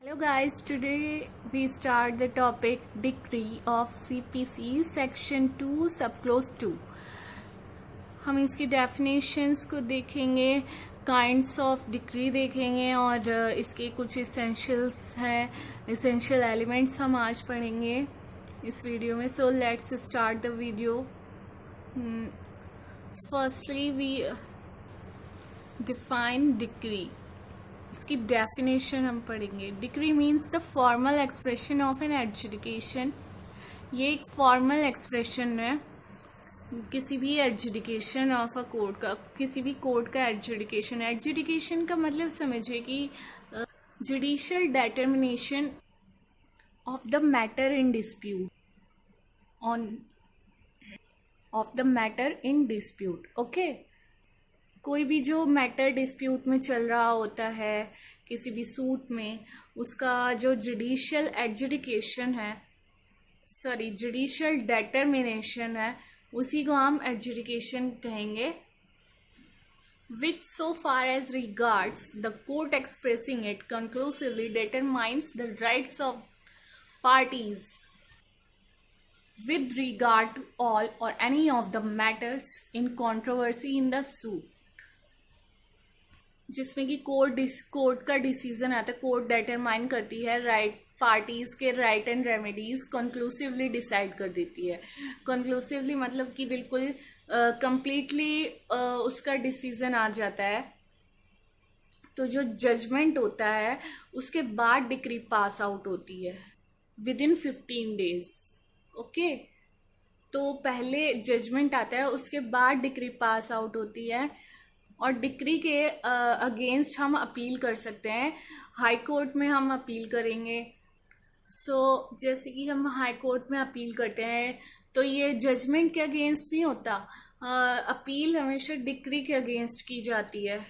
Hello guys, today we start the topic decree of CPC section 2 subclause 2. हम इसकी definitions को देखेंगे, kinds of decree देखेंगे और इसके कुछ इसेंशियल्स हैं, इसेंशियल एलिमेंट्स हम आज पढ़ेंगे इस वीडियो में. So let's start the video. Firstly we define decree. इसकी डेफिनेशन हम पढ़ेंगे. Decree means the formal expression of an adjudication. ये एक फॉर्मल एक्सप्रेशन है किसी भी एडजुडिकेशन ऑफ अ कोर्ट का, किसी भी कोर्ट का एडजुडिकेशन. एडजुडिकेशन का मतलब समझिए कि judicial determination of the matter in dispute, on off the matter in dispute. Okay, कोई भी जो मैटर डिस्प्यूट में चल रहा होता है किसी भी सूट में, उसका जो जुडिशियल एडजुडिकेशन है, सॉरी जुडिशियल डिटर्मिनेशन है, उसी को हम एडजुडिकेशन कहेंगे. Which so far as regards the court expressing it conclusively determines the rights of parties with regard to all or any of the matters in controversy in the suit. जिसमें कि court का decision आता है, court determine करती है right, parties के right and remedies conclusively decide कर देती है. कंक्लूसिवली मतलब कि बिल्कुल कंप्लीटली उसका डिसीजन आ जाता है. तो जो जजमेंट होता है उसके बाद डिक्री पास आउट होती है विद इन 15 days. ओके, तो पहले जजमेंट आता है, उसके बाद डिक्री पास आउट होती है और डिक्री के अगेंस्ट हम अपील कर सकते हैं. हाई कोर्ट में हम अपील करेंगे. सो जैसे कि हम हाई कोर्ट में अपील करते हैं तो ये जजमेंट के अगेंस्ट नहीं होता, अपील हमेशा डिक्री के अगेंस्ट की जाती है.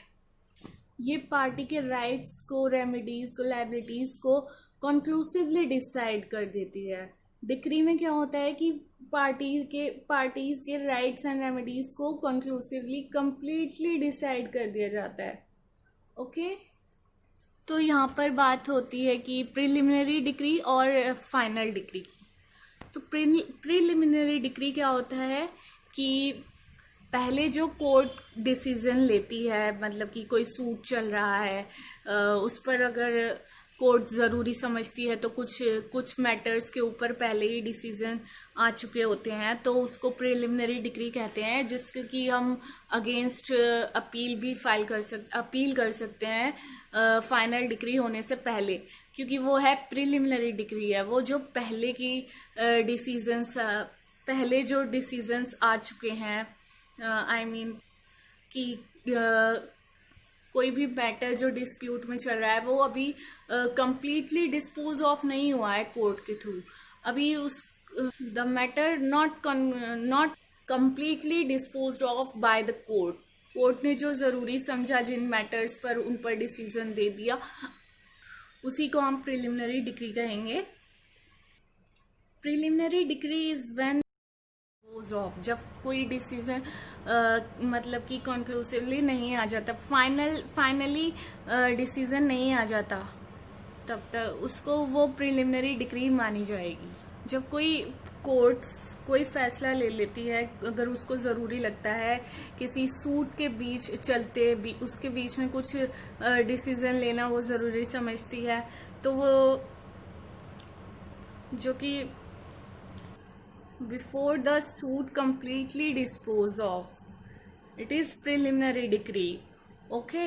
ये पार्टी के राइट्स को, रेमेडीज को, लायबिलिटीज को कंक्लूसिवली डिसाइड कर देती है. डिक्री में क्या होता है कि पार्टीज के राइट्स एंड रेमेडीज को कंक्लूसिवली कंप्लीटली डिसाइड कर दिया जाता है. ओके, तो यहाँ पर बात होती है कि प्रिलिमिनरी डिक्री और फाइनल डिक्री. तो प्रिलिमिनरी डिक्री क्या होता है कि पहले जो कोर्ट डिसीजन लेती है, मतलब कि कोई सूट चल रहा है, उस पर अगर कोर्ट ज़रूरी समझती है तो कुछ मैटर्स के ऊपर पहले ही डिसीजन आ चुके होते हैं, तो उसको प्रिलिमिनरी डिक्री कहते हैं, जिसके कि हम अगेंस्ट अपील कर सकते हैं फाइनल डिक्री होने से पहले, क्योंकि वो है प्रिलिमिनरी डिक्री है. वो जो पहले की पहले जो डिसीजंस आ चुके हैं, आई मीन कि कोई भी मैटर जो डिस्प्यूट में चल रहा है वो अभी कंप्लीटली डिस्पोज ऑफ नहीं हुआ है कोर्ट के थ्रू. अभी उस the matter not completely disposed of by the court. Court ने जो ज़रूरी समझा जिन मैटर्स पर, उन पर डिसीजन दे दिया, उसी को हम प्रिलिमिनरी डिक्री कहेंगे. Preliminary decree is when of, जब कोई डिसीजन मतलब कि कंक्लूसिवली नहीं आ जाता, फाइनली डिसीजन नहीं आ जाता, तब तक उसको वो प्रिलिमिनरी डिक्री मानी जाएगी. जब कोर्ट कोई फैसला ले लेती है, अगर उसको ज़रूरी लगता है किसी सूट के बीच चलते उसके बीच में कुछ डिसीजन लेना वो ज़रूरी समझती है, तो वो जो कि before the suit completely dispose of, it is preliminary decree. Okay,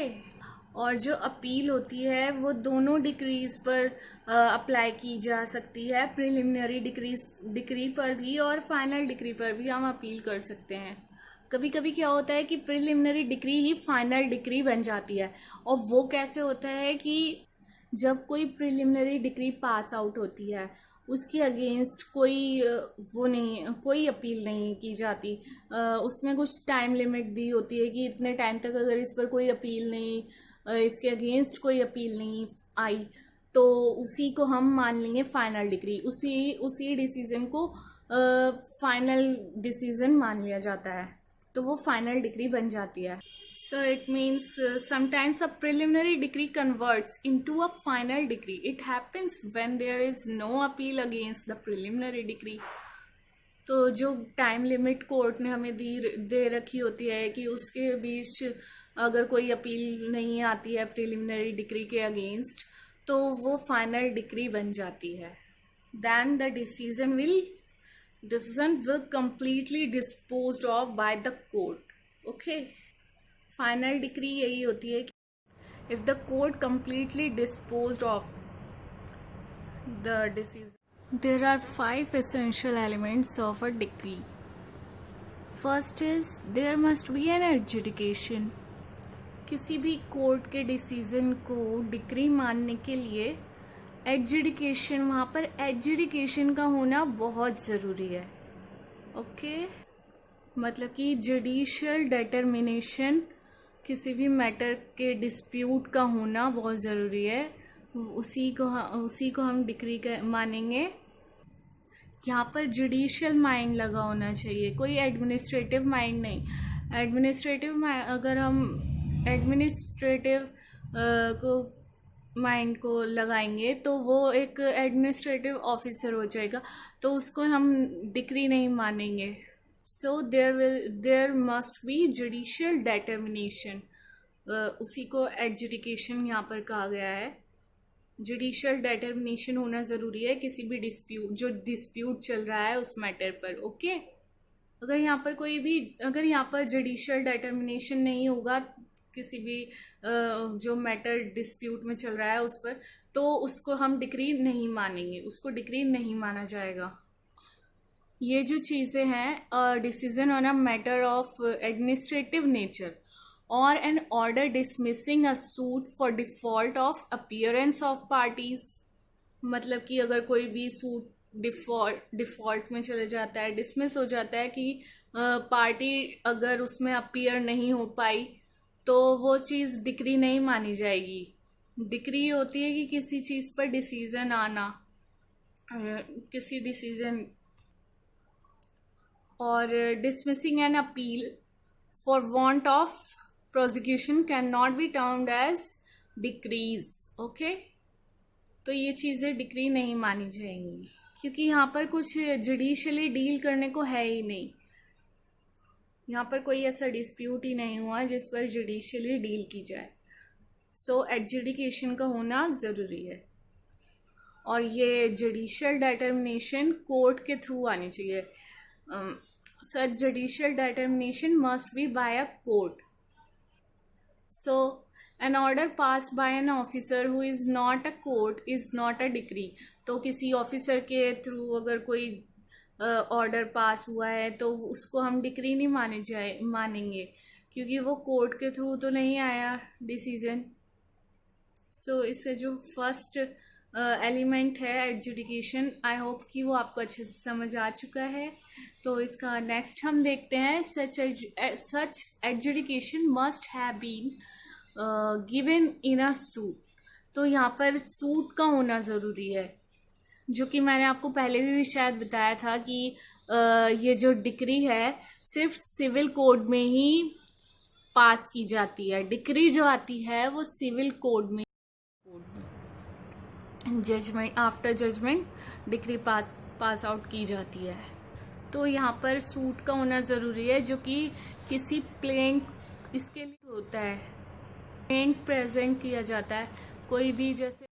और जो अपील होती है वो दोनों डिक्रीज पर अप्लाई की जा सकती है. प्रिलिमिनरी डिक्री पर भी और फाइनल डिक्री पर भी हम अपील कर सकते हैं. कभी कभी क्या होता है कि preliminary decree he final decree बन जाती है. और वो कैसे होता है कि जब कोई प्रिलिमिनरी डिक्री पास आउट होती है, उसके अगेंस्ट कोई अपील नहीं की जाती. उसमें कुछ टाइम लिमिट दी होती है कि इतने टाइम तक अगर इस पर कोई अपील नहीं, इसके अगेंस्ट कोई अपील नहीं आई, तो उसी को हम मान लेंगे फाइनल डिक्री. उसी डिसीजन को फाइनल डिसीजन मान लिया जाता है, तो वो फाइनल डिक्री बन जाती है. So it means sometimes a preliminary decree converts into a final decree. It happens when there is no appeal against the preliminary decree. तो जो टाइम लिमिट कोर्ट ने हमें दे रखी होती है कि उसके बीच अगर कोई अपील नहीं आती है प्रिलिमिनरी डिक्री के अगेंस्ट, तो वो फाइनल डिक्री बन जाती है. Then the decision will completely disposed of by the court. Okay, final decree यही होती है कि if the court completely disposed of the decision. There are 5 essential elements of a decree. First is there must be an adjudication. किसी भी court के decision को decree मानने के लिए एडजुडिकेशन, वहाँ पर एडजुडिकेशन का होना बहुत ज़रूरी है. ओके, मतलब कि जुडिशियल डिटर्मिनेशन, किसी भी मैटर के डिस्प्यूट का होना बहुत ज़रूरी है. उसी को हम डिक्री मानेंगे. यहाँ पर जुडिशियल माइंड लगा होना चाहिए, कोई एडमिनिस्ट्रेटिव माइंड नहीं. अगर हम एडमिनिस्ट्रेटिव को माइंड को लगाएंगे तो वो एक एडमिनिस्ट्रेटिव ऑफिसर हो जाएगा, तो उसको हम डिक्री नहीं मानेंगे. So there must be judicial determination. उसी को एडजुडिकेशन यहाँ पर कहा गया है. जुडिशियल डिटर्मिनेशन होना ज़रूरी है किसी भी डिस्प्यूट चल रहा है उस मैटर पर. ओके, अगर यहाँ पर जुडिशियल डिटर्मिनेशन नहीं होगा किसी भी जो मैटर डिस्प्यूट में चल रहा है उस पर, तो उसको हम डिक्री नहीं मानेंगे, उसको डिक्री नहीं माना जाएगा. ये जो चीज़ें हैं, decision on a matter of administrative nature or an order dismissing a suit for default of appearance of parties. मतलब कि अगर कोई भी सूट डिफॉल्ट में चले जाता है, डिसमिस हो जाता है कि पार्टी अगर उसमें अपीयर नहीं हो पाई, तो वो चीज़ डिक्री नहीं मानी जाएगी. डिक्री होती है कि किसी चीज़ पर डिसीजन आना, किसी डिसीजन. और dismissing an appeal for want of prosecution can not be termed as decrees. Okay, तो ये चीज़ें डिक्री नहीं मानी जाएंगी क्योंकि यहाँ पर कुछ जुडिशियली डील करने को है ही नहीं. यहाँ पर कोई ऐसा डिस्प्यूट ही नहीं हुआ जिस पर जुडिशियली डील की जाए. सो एडजुडिकेशन का होना ज़रूरी है. और ये जुडिशियल डिटर्मिनेशन कोर्ट के थ्रू आनी चाहिए. Such judicial determination must be by a court. So, an order passed by an officer who is not a court is not a decree. तो किसी ऑफिसर के थ्रू अगर कोई ऑर्डर पास हुआ है तो उसको हम डिक्री नहीं मानेंगे क्योंकि वो कोर्ट के थ्रू तो नहीं आया डिसीजन. सो इसका जो फर्स्ट एलिमेंट है एडजुडिकेशन, आई होप कि वो आपको अच्छे से समझ आ चुका है. तो इसका नेक्स्ट हम देखते हैं. Such adjudication must have been given in a suit. तो यहाँ पर सूट का होना ज़रूरी है, जो कि मैंने आपको पहले भी शायद बताया था कि ये जो डिक्री है सिर्फ सिविल कोड में ही पास की जाती है. डिक्री जो आती है वो सिविल कोड में judgment, after judgment decree pass out की जाती है. तो यहाँ पर सूट का होना ज़रूरी है, जो कि किसी प्लेंट, इसके लिए होता है प्लेंट प्रेजेंट किया जाता है. कोई भी जैसे